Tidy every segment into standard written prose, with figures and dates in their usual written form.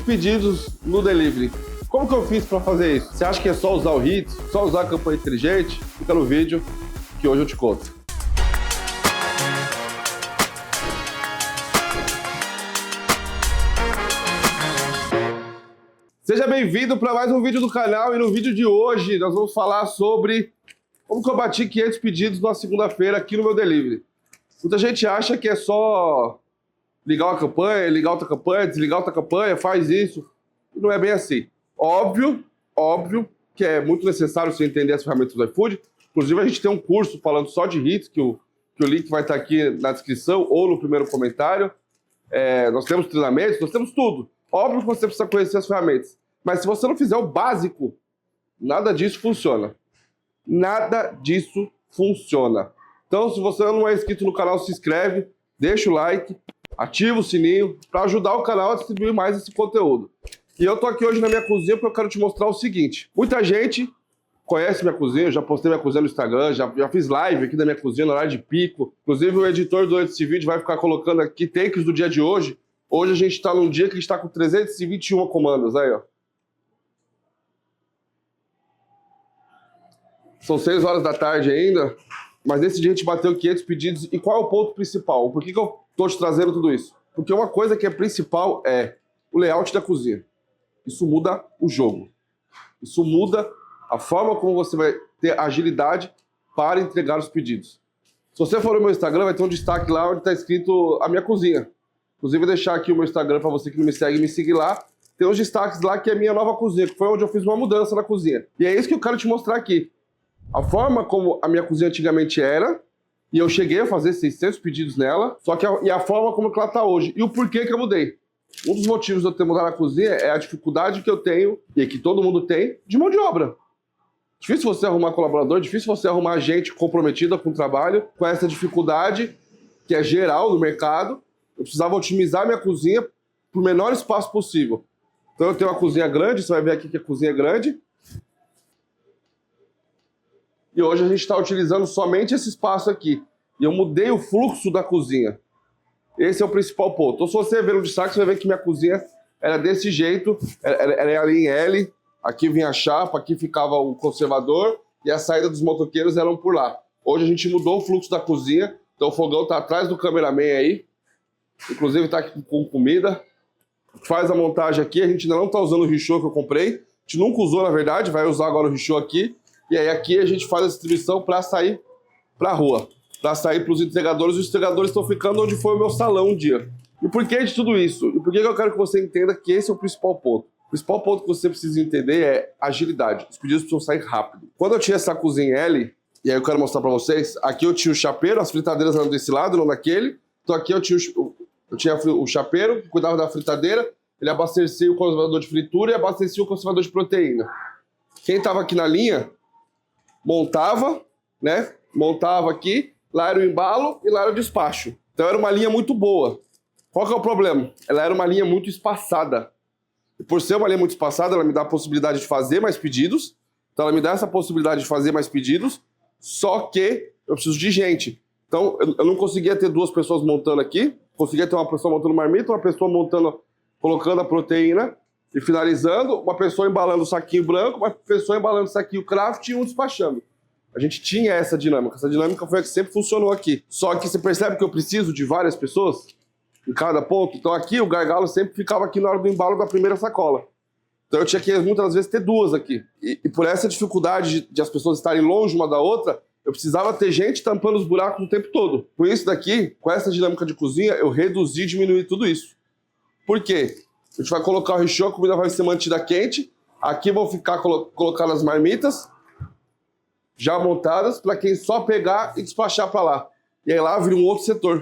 pedidos no delivery. Como que eu fiz para fazer isso? Você acha que é só usar o Hits, só usar a campanha inteligente? Fica no vídeo que hoje eu te conto. Seja bem-vindo para mais um vídeo do canal, e no vídeo de hoje nós vamos falar sobre como que eu bati 500 pedidos na segunda-feira aqui no meu delivery. Muita gente acha que é só ligar uma campanha, ligar outra campanha, desligar outra campanha, faz isso. E não é bem assim. Óbvio que é muito necessário você entender as ferramentas do iFood. Inclusive a gente tem um curso falando só de Hits, que o link vai estar aqui na descrição ou no primeiro comentário. Nós temos treinamentos, nós temos tudo. Óbvio que você precisa conhecer as ferramentas. Mas se você não fizer o básico, nada disso funciona. Nada disso funciona. Então, se você não é inscrito no canal, se inscreve, deixa o like, ativa o sininho para ajudar o canal a distribuir mais esse conteúdo. E eu tô aqui hoje na minha cozinha porque eu quero te mostrar o seguinte. Muita gente conhece minha cozinha, eu já postei minha cozinha no Instagram, já fiz live aqui da minha cozinha no horário de pico. Inclusive o editor durante esse vídeo vai ficar colocando aqui takes do dia de hoje. Hoje a gente está num dia que a gente está com 321 comandas, aí ó. São 6 horas da tarde ainda, mas nesse dia a gente bateu 500 pedidos. E qual é o ponto principal? Por que eu tô te trazendo tudo isso? Porque uma coisa que é principal é o layout da cozinha. Isso muda o jogo. Isso muda a forma como você vai ter agilidade para entregar os pedidos. Se você for no meu Instagram, vai ter um destaque lá onde está escrito a minha cozinha. Inclusive, vou deixar aqui o meu Instagram para você que não me segue, me seguir lá. Tem uns destaques lá que é a minha nova cozinha, que foi onde eu fiz uma mudança na cozinha. E é isso que eu quero te mostrar aqui. A forma como a minha cozinha antigamente era, e eu cheguei a fazer 600 pedidos nela, só que a forma como ela está hoje. E o porquê que eu mudei. Um dos motivos de eu ter mudado na cozinha é a dificuldade que eu tenho, e que todo mundo tem, de mão de obra. Difícil você arrumar colaborador, difícil você arrumar gente comprometida com o trabalho, com essa dificuldade que é geral no mercado. Eu precisava otimizar minha cozinha para o menor espaço possível. Então eu tenho uma cozinha grande, você vai ver aqui que a cozinha é grande. E hoje a gente está utilizando somente esse espaço aqui. E eu mudei o fluxo da cozinha. Esse é o principal ponto. Então se você ver no destaque, você vai ver que minha cozinha era desse jeito. Era ali em L. Aqui vinha a chapa, aqui ficava o conservador. E a saída dos motoqueiros eram por lá. Hoje a gente mudou o fluxo da cozinha. Então o fogão está atrás do cameraman aí. Inclusive está aqui com comida. Faz a montagem aqui. A gente ainda não está usando o richô que eu comprei. A gente nunca usou, na verdade. Vai usar agora o richô aqui. E aí aqui a gente faz a distribuição para sair para a rua, para sair para os entregadores. Os entregadores estão ficando onde foi o meu salão um dia. E por que de tudo isso? E por que eu quero que você entenda que esse é o principal ponto? O principal ponto que você precisa entender é agilidade. Os pedidos precisam sair rápido. Quando eu tinha essa cozinha L, e aí eu quero mostrar para vocês, aqui eu tinha o chapeiro, as fritadeiras eram desse lado, não daquele. Então aqui eu tinha o chapeiro, que cuidava da fritadeira, ele abastecia o conservador de fritura e abastecia o conservador de proteína. Quem estava aqui na linha montava, né? Montava aqui, lá era o embalo e lá era o despacho. Então era uma linha muito boa. Qual que é o problema? Ela era uma linha muito espaçada. E por ser uma linha muito espaçada, ela me dá a possibilidade de fazer mais pedidos. Então ela me dá essa possibilidade de fazer mais pedidos, só que eu preciso de gente. Então eu não conseguia ter 2 pessoas montando aqui, conseguia ter uma pessoa montando marmita, uma pessoa montando, colocando a proteína, e finalizando, uma pessoa embalando o saquinho branco, uma pessoa embalando o saquinho craft e um despachando. A gente tinha essa dinâmica. Essa dinâmica foi a que sempre funcionou aqui. Só que você percebe que eu preciso de várias pessoas em cada ponto. Então aqui o gargalo sempre ficava aqui na hora do embalo da primeira sacola. Então eu tinha que muitas vezes ter 2 aqui. E por essa dificuldade de as pessoas estarem longe uma da outra, eu precisava ter gente tampando os buracos o tempo todo. Com isso daqui, com essa dinâmica de cozinha, eu reduzi e diminuí tudo isso. Por quê? A gente vai colocar o richô, a comida vai ser mantida quente. Aqui vão ficar colocadas as marmitas, já montadas, para quem só pegar e despachar para lá. E aí lá vira um outro setor,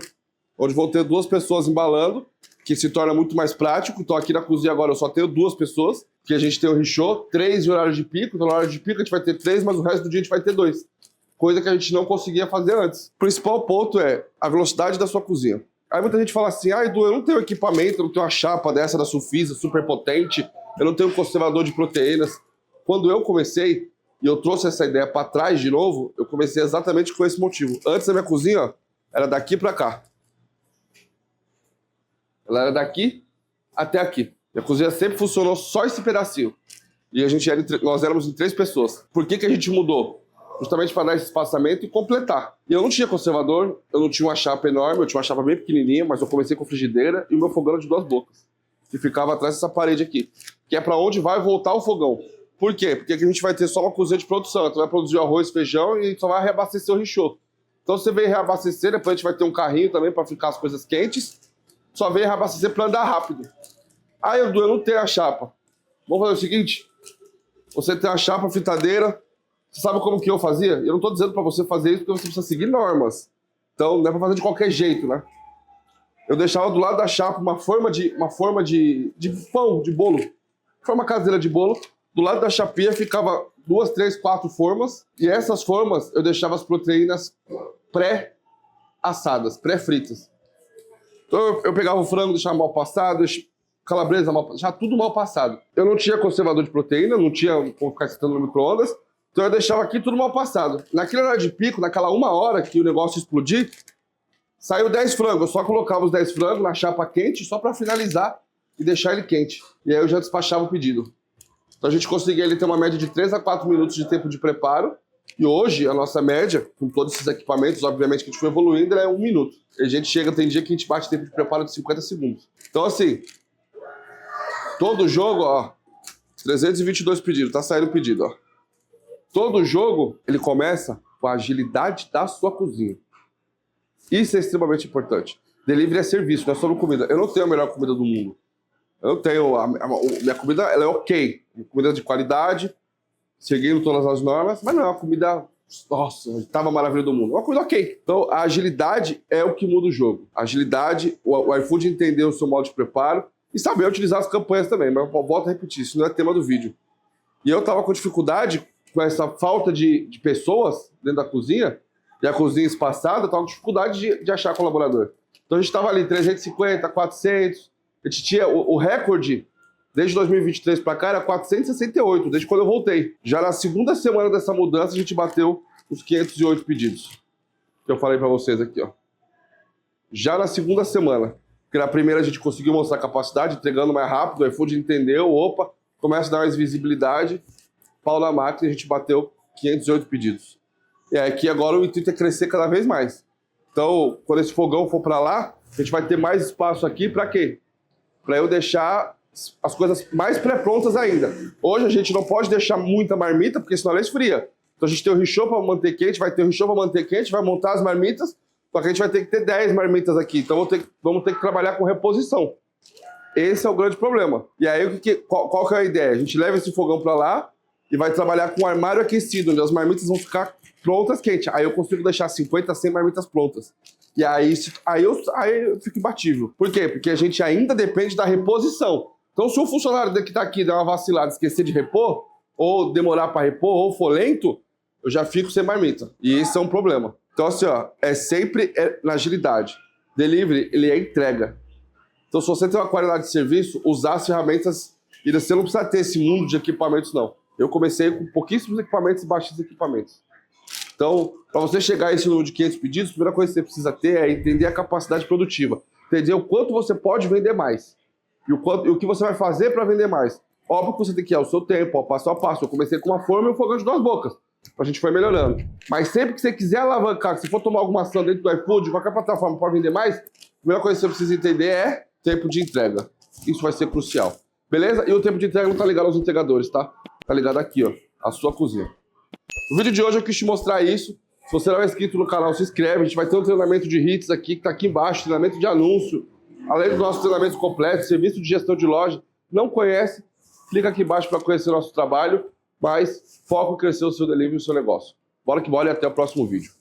onde vão ter 2 pessoas embalando, que se torna muito mais prático. Então aqui na cozinha agora eu só tenho 2 pessoas, porque a gente tem o richô, 3 em horário de pico. Então no horário de pico a gente vai ter 3, mas o resto do dia a gente vai ter 2. Coisa que a gente não conseguia fazer antes. O principal ponto é a velocidade da sua cozinha. Aí muita gente fala assim, Edu, eu não tenho equipamento, eu não tenho uma chapa dessa da Sufisa, super potente, eu não tenho um conservador de proteínas. Quando eu comecei, e eu trouxe essa ideia para trás de novo, eu comecei exatamente com esse motivo. Antes a minha cozinha, ó, era daqui para cá. Ela era daqui até aqui. E a cozinha sempre funcionou só esse pedacinho. E nós éramos em 3 pessoas. Por que a gente mudou? Justamente para dar esse espaçamento e completar. E eu não tinha conservador, eu não tinha uma chapa enorme, eu tinha uma chapa bem pequenininha, mas eu comecei com frigideira e o meu fogão era de 2 bocas, que ficava atrás dessa parede aqui, que é para onde vai voltar o fogão. Por quê? Porque aqui a gente vai ter só uma cozinha de produção, então vai produzir arroz, feijão e só vai reabastecer o richô. Então você vem reabastecer, depois a gente vai ter um carrinho também para ficar as coisas quentes, só vem reabastecer para andar rápido. Aí eu não tenho a chapa. Vamos fazer o seguinte, você tem a chapa, fritadeira. Você sabe como que eu fazia? Eu não estou dizendo para você fazer isso porque você precisa seguir normas. Então não é para fazer de qualquer jeito, né? Eu deixava do lado da chapa uma forma de pão, de bolo. Forma caseira de bolo. Do lado da chapinha ficava 2, 3, 4 formas. E essas formas eu deixava as proteínas pré-assadas, pré-fritas. Então eu pegava o frango, deixava mal passado, calabresa mal passado, deixava tudo mal passado. Eu não tinha conservador de proteína, não tinha como ficar esquentando no micro-ondas. Então eu deixava aqui tudo mal passado. Naquele horário de pico, naquela 1 hora que o negócio explodir, saiu 10 frangos. Eu só colocava os 10 frangos na chapa quente, só para finalizar e deixar ele quente. E aí eu já despachava o pedido. Então a gente conseguia ele ter uma média de 3 a 4 minutos de tempo de preparo. E hoje a nossa média, com todos esses equipamentos, obviamente que a gente foi evoluindo, é 1 minuto. E a gente chega, tem dia que a gente bate tempo de preparo de 50 segundos. Então assim, todo jogo, ó, 322 pedidos, tá saindo pedido, ó. Todo jogo, ele começa com a agilidade da sua cozinha. Isso é extremamente importante. Delivery é serviço, não é só comida. Eu não tenho a melhor comida do mundo. Eu não tenho... minha comida, ela é ok. Comida de qualidade, seguindo todas as normas, mas não é uma comida... Nossa, estava a maravilha do mundo. É uma comida ok. Então, a agilidade é o que muda o jogo. A agilidade, o iFood entender o seu modo de preparo e saber utilizar as campanhas também. Mas eu volto a repetir, isso não é tema do vídeo. E eu estava com dificuldade... com essa falta de pessoas dentro da cozinha, e a cozinha espaçada, estava com dificuldade de achar colaborador. Então a gente estava ali 350, 400, a gente tinha o recorde, desde 2023 para cá, era 468, desde quando eu voltei. Já na segunda semana dessa mudança, a gente bateu os 508 pedidos, que eu falei para vocês aqui, ó. Já na segunda semana, porque na primeira a gente conseguiu mostrar a capacidade, entregando mais rápido, o iFood entendeu, opa, começa a dar mais visibilidade, pau na máquina, a gente bateu 508 pedidos. E aqui agora o intuito é crescer cada vez mais. Então, quando esse fogão for para lá, a gente vai ter mais espaço aqui para quê? Para eu deixar as coisas mais pré-prontas ainda. Hoje a gente não pode deixar muita marmita, porque senão ela esfria. Então a gente tem o richô para manter quente, vai ter o richô para manter quente, vai montar as marmitas, só que a gente vai ter que ter 10 marmitas aqui. Então vamos ter que trabalhar com reposição. Esse é o grande problema. E aí, qual que é a ideia? A gente leva esse fogão para lá, e vai trabalhar com um armário aquecido, onde as marmitas vão ficar prontas, quentes. Aí eu consigo deixar 50, 100 marmitas prontas. E aí eu fico imbatível. Por quê? Porque a gente ainda depende da reposição. Então, se o funcionário que está aqui der uma vacilada, esquecer de repor, ou demorar para repor, ou for lento, eu já fico sem marmita. E esse é um problema. Então, assim, ó, é sempre na agilidade. Delivery, ele é entrega. Então, se você tem uma qualidade de serviço, usar as ferramentas, e você não precisa ter esse mundo de equipamentos, não. Eu comecei com pouquíssimos equipamentos e baixos equipamentos. Então, para você chegar a esse número de 500 pedidos, a primeira coisa que você precisa ter é entender a capacidade produtiva. Entender o quanto você pode vender mais. E o que você vai fazer para vender mais. Óbvio que você tem que ir ao seu tempo, ao passo a passo. Eu comecei com uma forma e um fogão de 2 bocas. A gente foi melhorando. Mas sempre que você quiser alavancar, que se for tomar alguma ação dentro do iFood, qualquer plataforma para vender mais, a primeira coisa que você precisa entender é tempo de entrega. Isso vai ser crucial. Beleza? E o tempo de entrega não está ligado aos entregadores, tá? Tá ligado aqui, ó, a sua cozinha. No vídeo de hoje eu quis te mostrar isso. Se você não é inscrito no canal, se inscreve. A gente vai ter um treinamento de hits aqui, que tá aqui embaixo, treinamento de anúncio. Além dos nossos treinamentos completos, serviço de gestão de loja. Não conhece? Clica aqui embaixo para conhecer o nosso trabalho. Mas foco em crescer o seu delivery e o seu negócio. Bora que bora e até o próximo vídeo.